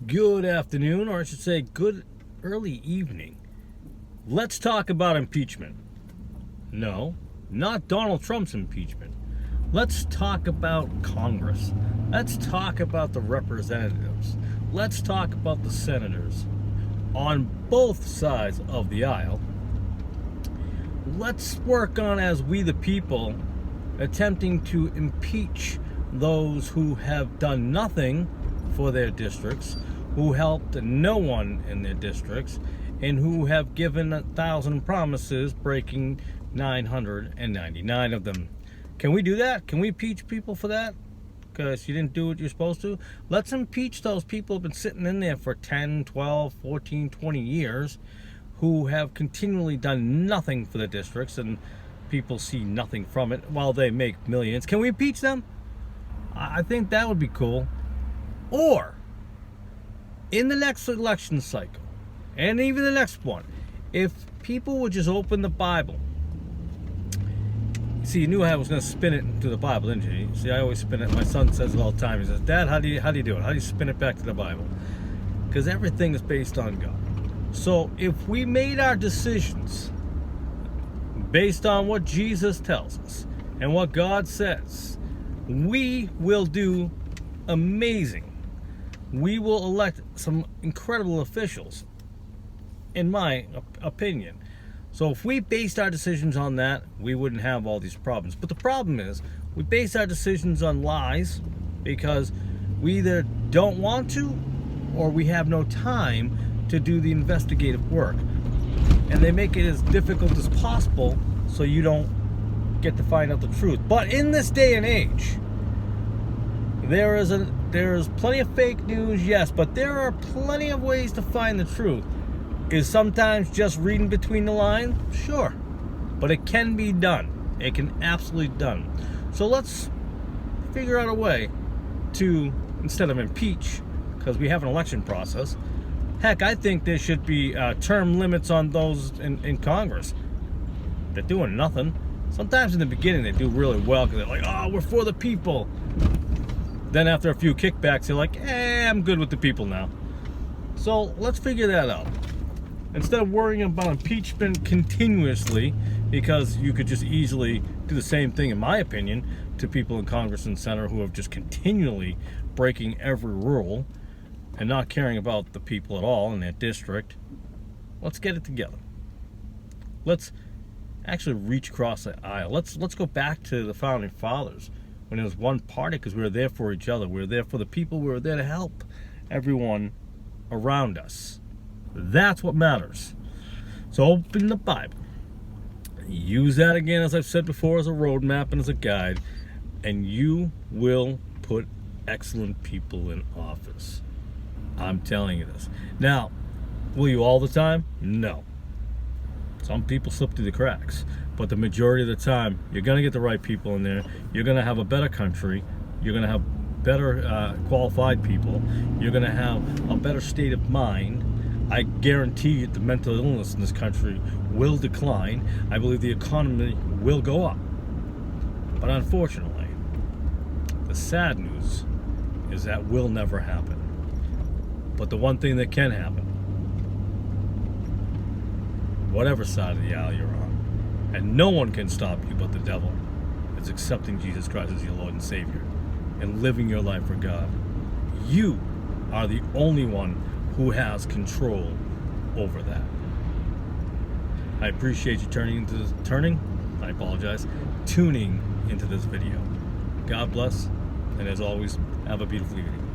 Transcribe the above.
Good afternoon, or I should say good early evening. Let's talk about impeachment. No, not Donald Trump's impeachment. Let's talk about Congress. Let's talk about the representatives. Let's talk about the senators on both sides of the aisle. Let's work on, as we the people, attempting to impeach those who have done nothing for their districts, who helped no one in their districts, and who have given 1,000 promises, breaking 999 of them. Can we do that? Can we impeach people for that? Because you didn't do what you're supposed to? Let's impeach those people who have been sitting in there for 10, 12, 14, 20 years, who have continually done nothing for the districts, and people see nothing from it while they make millions. Can we impeach them? I think that would be cool. Or, in the next election cycle, and even the next one, if people would just open the Bible. See, you knew I was going to spin it into the Bible, didn't you? See, I always spin it. My son says it all the time. He says, "Dad, how do you do it? How do you spin it back to the Bible?" Because everything is based on God. So if we made our decisions based on what Jesus tells us and what God says, we will do amazing. We will elect some incredible officials, in my opinion. So if we based our decisions on that, we wouldn't have all these problems. But the problem is, we base our decisions on lies because we either don't want to or we have no time to do the investigative work. And they make it as difficult as possible so you don't get to find out the truth. But in this day and age, there is plenty of fake news, yes, but there are plenty of ways to find the truth. Is sometimes just reading between the lines? Sure. But it can be done. It can absolutely be done. So let's figure out a way to, instead of impeach, because we have an election process, heck, I think there should be term limits on those in Congress. They're doing nothing. Sometimes in the beginning they do really well because they're like, "Oh, we're for the people." Then after a few kickbacks, they're like, "I'm good with the people now." So let's figure that out. Instead of worrying about impeachment continuously, because you could just easily do the same thing, in my opinion, to people in Congress and Senate who have just continually breaking every rule and not caring about the people at all in their district. Let's get it together. Let's actually reach across the aisle. Let's go back to the founding fathers when it was one party, because we were there for each other. We were there for the people. We were there to help everyone around us. That's what matters. So open the Bible. Use that again, as I've said before, as a roadmap and as a guide, and you will put excellent people in office. I'm telling you this. Now, will you all the time? No. Some people slip through the cracks, but the majority of the time, you're going to get the right people in there. You're going to have a better country. You're going to have better qualified people. You're going to have a better state of mind. I guarantee you the mental illness in this country will decline. I believe the economy will go up. But unfortunately, the sad news is that will never happen. But the one thing that can happen, whatever side of the aisle you're on, and no one can stop you but the devil, is accepting Jesus Christ as your Lord and Savior and living your life for God. You are the only one who has control over that. I appreciate you tuning into this video. God bless, and as always, have a beautiful evening.